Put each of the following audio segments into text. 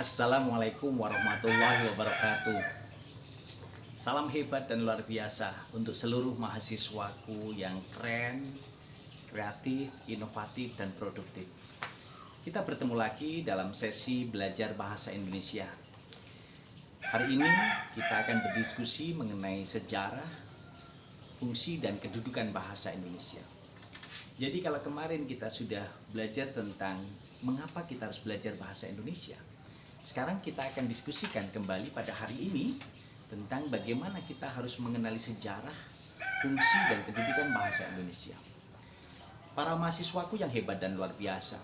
Assalamualaikum warahmatullahi wabarakatuh. Salam hebat dan luar biasa untuk seluruh mahasiswaku yang keren, kreatif, inovatif, dan produktif. Kita bertemu lagi dalam sesi belajar bahasa Indonesia. Hari ini kita akan berdiskusi mengenai sejarah, fungsi, dan kedudukan bahasa Indonesia. Jadi kalau kemarin kita sudah belajar tentang mengapa kita harus belajar bahasa Indonesia, sekarang kita akan diskusikan kembali pada hari ini tentang bagaimana kita harus mengenali sejarah, fungsi, dan kedudukan bahasa Indonesia. Para mahasiswaku yang hebat dan luar biasa,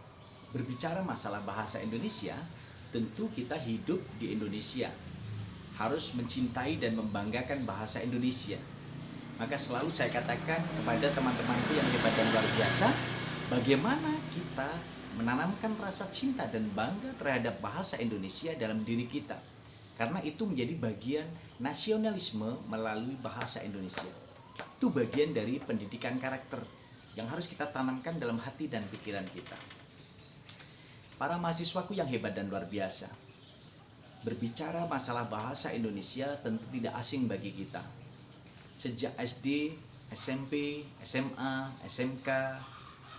berbicara masalah bahasa Indonesia, tentu kita hidup di Indonesia, harus mencintai dan membanggakan bahasa Indonesia. Maka selalu saya katakan kepada teman-temanku yang hebat dan luar biasa, bagaimana kita menanamkan rasa cinta dan bangga terhadap bahasa Indonesia dalam diri kita. Karena itu menjadi bagian nasionalisme melalui bahasa Indonesia. Itu bagian dari pendidikan karakter yang harus kita tanamkan dalam hati dan pikiran kita. Para mahasiswaku yang hebat dan luar biasa, berbicara masalah bahasa Indonesia tentu tidak asing bagi kita. Sejak SD, SMP, SMA, SMK,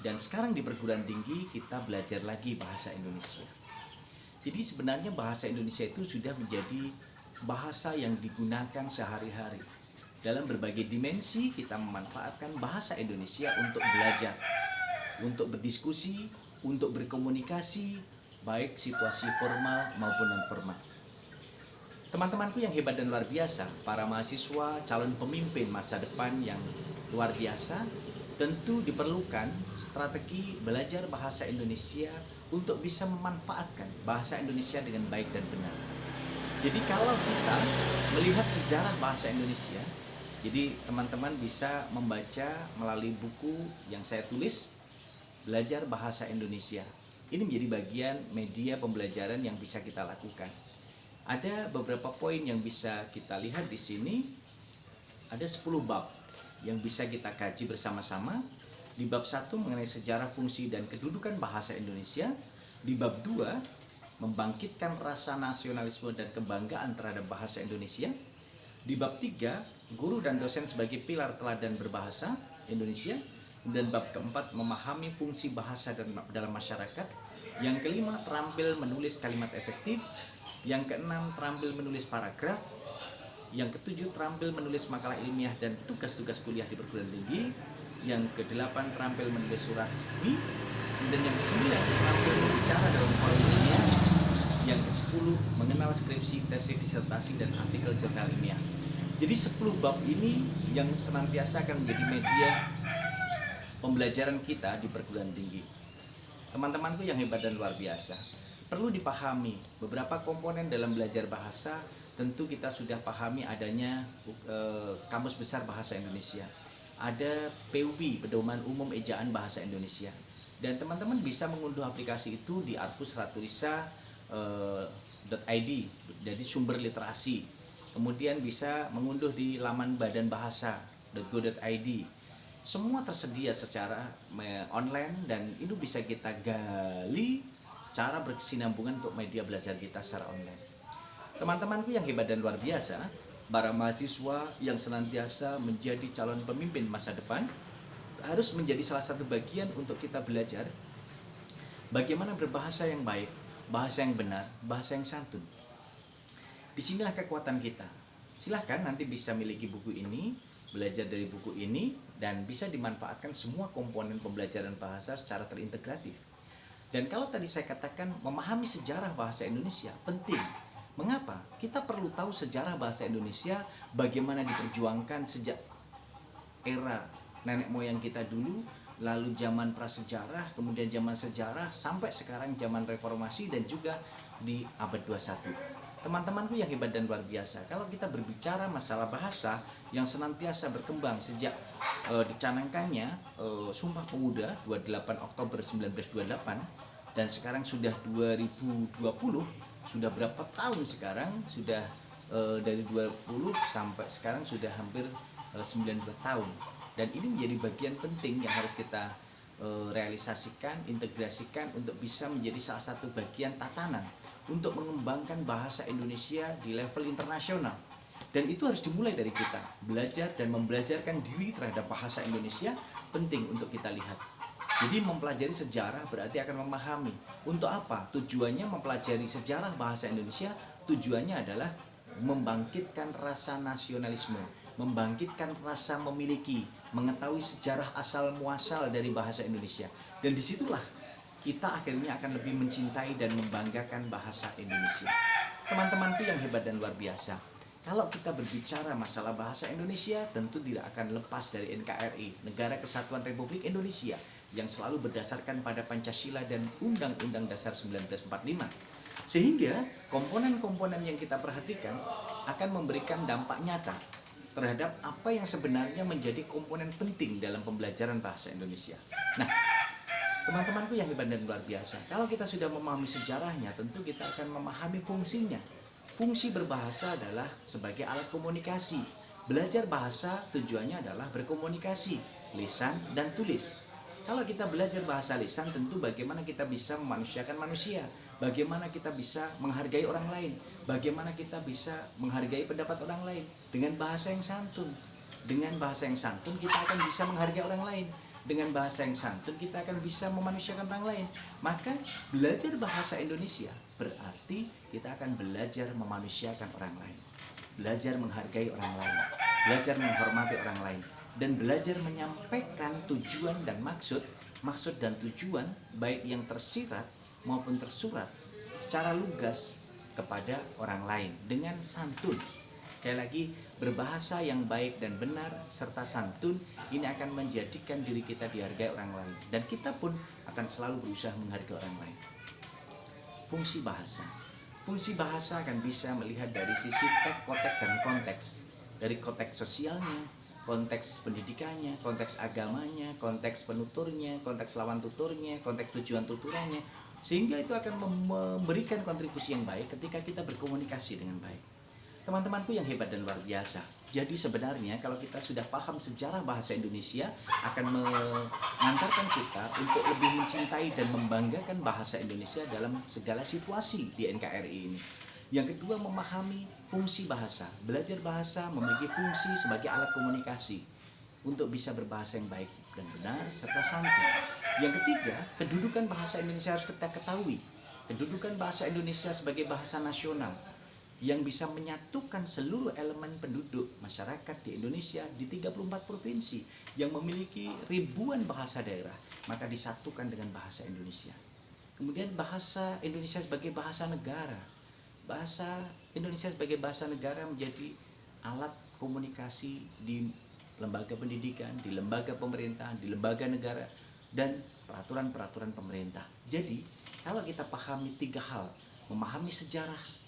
dan sekarang di perguruan tinggi kita belajar lagi bahasa Indonesia. Jadi sebenarnya bahasa Indonesia itu sudah menjadi bahasa yang digunakan sehari-hari. Dalam berbagai dimensi kita memanfaatkan bahasa Indonesia untuk belajar, untuk berdiskusi, untuk berkomunikasi, baik situasi formal maupun non-formal. Teman-temanku yang hebat dan luar biasa, para mahasiswa calon pemimpin masa depan yang luar biasa, tentu diperlukan strategi belajar bahasa Indonesia untuk bisa memanfaatkan bahasa Indonesia dengan baik dan benar. Jadi kalau kita melihat sejarah bahasa Indonesia, jadi teman-teman bisa membaca melalui buku yang saya tulis, Belajar Bahasa Indonesia. Ini menjadi bagian media pembelajaran yang bisa kita lakukan. Ada beberapa poin yang bisa kita lihat di sini. Ada 10 bab yang bisa kita kaji bersama-sama. Di bab 1 mengenai sejarah, fungsi, dan kedudukan bahasa Indonesia. Di bab 2 membangkitkan rasa nasionalisme dan kebanggaan terhadap bahasa Indonesia. Di bab 3 guru dan dosen sebagai pilar teladan berbahasa Indonesia. Dan bab keempat memahami fungsi bahasa dalam masyarakat. Yang kelima terampil menulis kalimat efektif. Yang keenam terampil menulis paragraf. Yang ketujuh terampil menulis makalah ilmiah dan tugas-tugas kuliah di perguruan tinggi. Yang kedelapan terampil menulis surat resmi. Dan yang kesembilan terampil berbicara dalam forum ilmiah. Yang kesepuluh mengenal skripsi, tesis, disertasi, dan artikel jurnal ilmiah. Jadi 10 bab ini yang senantiasa akan menjadi media pembelajaran kita di perguruan tinggi. Teman-temanku yang hebat dan luar biasa, perlu dipahami beberapa komponen dalam belajar bahasa. Tentu kita sudah pahami adanya Kamus Besar Bahasa Indonesia. Ada PUB, Pedoman Umum Ejaan Bahasa Indonesia. Dan teman-teman bisa mengunduh aplikasi itu di arfusratulisa.id, jadi sumber literasi. Kemudian bisa mengunduh di laman badanbahasa.go.id. Semua tersedia secara online dan itu bisa kita gali secara berkesinambungan untuk media belajar kita secara online. Teman-temanku yang hebat dan luar biasa, para mahasiswa yang senantiasa menjadi calon pemimpin masa depan, harus menjadi salah satu bagian untuk kita belajar bagaimana berbahasa yang baik, bahasa yang benar, bahasa yang santun. Disinilah kekuatan kita. Silahkan nanti bisa miliki buku ini, belajar dari buku ini, dan bisa dimanfaatkan semua komponen pembelajaran bahasa secara terintegratif. Dan kalau tadi saya katakan memahami sejarah bahasa Indonesia penting. Mengapa? Kita perlu tahu sejarah bahasa Indonesia, bagaimana diperjuangkan sejak era nenek moyang kita dulu, lalu zaman prasejarah, kemudian zaman sejarah, sampai sekarang zaman reformasi dan juga di abad 21. Teman-temanku yang hebat dan luar biasa, kalau kita berbicara masalah bahasa yang senantiasa berkembang sejak dicanangkannya Sumpah Pemuda 28 Oktober 1928 dan sekarang sudah 2020, sudah berapa tahun sekarang, sudah dari 20 sampai sekarang sudah hampir 92 tahun. Dan ini menjadi bagian penting yang harus kita realisasikan, integrasikan untuk bisa menjadi salah satu bagian tatanan untuk mengembangkan bahasa Indonesia di level internasional. Dan itu harus dimulai dari kita. Belajar dan membelajarkan diri terhadap bahasa Indonesia penting untuk kita lihat. Jadi mempelajari sejarah berarti akan memahami. Untuk apa? Tujuannya mempelajari sejarah bahasa Indonesia, tujuannya adalah membangkitkan rasa nasionalisme, membangkitkan rasa memiliki, mengetahui sejarah asal muasal dari bahasa Indonesia. Dan disitulah kita akhirnya akan lebih mencintai dan membanggakan bahasa Indonesia. Teman-temanku yang hebat dan luar biasa, kalau kita berbicara masalah bahasa Indonesia, tentu tidak akan lepas dari NKRI, Negara Kesatuan Republik Indonesia, yang selalu berdasarkan pada Pancasila dan Undang-Undang Dasar 1945. Sehingga komponen-komponen yang kita perhatikan akan memberikan dampak nyata terhadap apa yang sebenarnya menjadi komponen penting dalam pembelajaran bahasa Indonesia. Nah, teman-temanku yang hebat dan luar biasa, kalau kita sudah memahami sejarahnya, tentu kita akan memahami fungsinya. Fungsi berbahasa adalah sebagai alat komunikasi. Belajar bahasa tujuannya adalah berkomunikasi, lisan dan tulis. Kalau kita belajar bahasa lisan, tentu bagaimana kita bisa memanusiakan manusia, bagaimana kita bisa menghargai orang lain, bagaimana kita bisa menghargai pendapat orang lain dengan bahasa yang santun. Dengan bahasa yang santun kita akan bisa menghargai orang lain. Dengan bahasa yang santun kita akan bisa memanusiakan orang lain. Maka belajar bahasa Indonesia berarti kita akan belajar memanusiakan orang lain, belajar menghargai orang lain, belajar menghormati orang lain, dan belajar menyampaikan tujuan dan maksud dan tujuan baik yang tersirat maupun tersurat secara lugas kepada orang lain dengan santun. Sekali lagi, berbahasa yang baik dan benar serta santun ini akan menjadikan diri kita dihargai orang lain, dan kita pun akan selalu berusaha menghargai orang lain. Fungsi bahasa. Fungsi bahasa akan bisa melihat dari sisi teks, konteks, dan konteks. Dari konteks sosialnya, konteks pendidikannya, konteks agamanya, konteks penuturnya, konteks lawan tuturnya, konteks tujuan tuturannya. Sehingga itu akan memberikan kontribusi yang baik ketika kita berkomunikasi dengan baik. Teman-temanku yang hebat dan luar biasa, jadi sebenarnya kalau kita sudah paham sejarah bahasa Indonesia, akan mengantarkan kita untuk lebih mencintai dan membanggakan bahasa Indonesia dalam segala situasi di NKRI ini. Yang kedua, memahami fungsi bahasa. Belajar bahasa memiliki fungsi sebagai alat komunikasi untuk bisa berbahasa yang baik dan benar serta santun. Yang ketiga, kedudukan bahasa Indonesia harus kita ketahui. Kedudukan bahasa Indonesia sebagai bahasa nasional yang bisa menyatukan seluruh elemen penduduk masyarakat di Indonesia di 34 provinsi yang memiliki ribuan bahasa daerah, maka disatukan dengan bahasa Indonesia. Kemudian bahasa Indonesia sebagai bahasa negara. Bahasa Indonesia sebagai bahasa negara menjadi alat komunikasi di lembaga pendidikan, di lembaga pemerintahan, di lembaga negara, dan peraturan-peraturan pemerintah. Jadi, kalau kita pahami tiga hal, memahami sejarah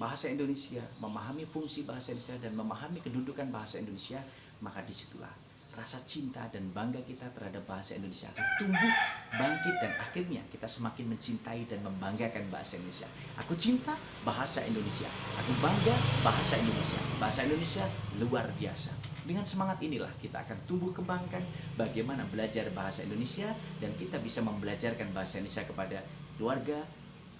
bahasa Indonesia, memahami fungsi bahasa Indonesia, dan memahami kedudukan bahasa Indonesia, maka disitulah rasa cinta dan bangga kita terhadap bahasa Indonesia akan tumbuh, bangkit, dan akhirnya kita semakin mencintai dan membanggakan bahasa Indonesia. Aku cinta bahasa Indonesia, aku bangga bahasa Indonesia. Bahasa Indonesia luar biasa. Dengan semangat inilah kita akan tumbuh kembangkan bagaimana belajar bahasa Indonesia, dan kita bisa membelajarkan bahasa Indonesia kepada keluarga,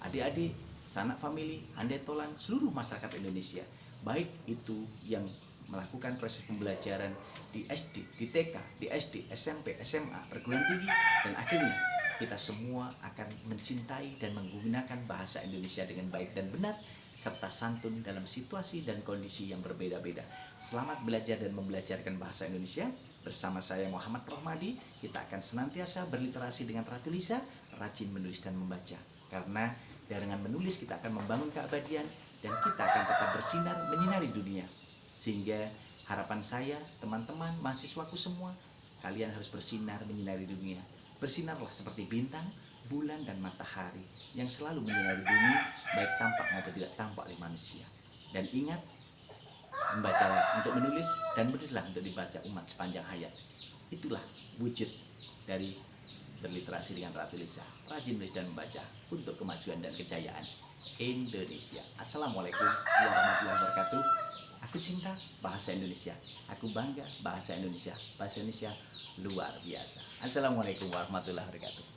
adik-adik, sanak famili, handai tolan, seluruh masyarakat Indonesia. Baik itu yang melakukan proses pembelajaran di SD, di TK, di SD, SMP, SMA, perguruan tinggi, dan akhirnya kita semua akan mencintai dan menggunakan bahasa Indonesia dengan baik dan benar serta santun dalam situasi dan kondisi yang berbeda-beda. Selamat belajar dan membelajarkan bahasa Indonesia. Bersama saya Muhammad Rohmadi, kita akan senantiasa berliterasi dengan Ratu Lisa, rajin menulis dan membaca. Karena dengan menulis kita akan membangun keabadian dan kita akan tetap bersinar menyinari dunia. Sehingga harapan saya, teman-teman, mahasiswaku semua, kalian harus bersinar menyinari dunia. Bersinarlah seperti bintang, bulan, dan matahari yang selalu menyinari bumi, baik tampak maupun tidak tampak oleh manusia. Dan ingat, membacalah untuk menulis dan menulislah untuk dibaca umat sepanjang hayat. Itulah wujud dari berliterasi dengan Ratu Lisa, rajin menulis dan membaca untuk kemajuan dan kejayaan Indonesia. Assalamualaikum warahmatullahi wabarakatuh. Aku cinta bahasa Indonesia, aku bangga bahasa Indonesia. Bahasa Indonesia luar biasa. Assalamualaikum warahmatullahi wabarakatuh.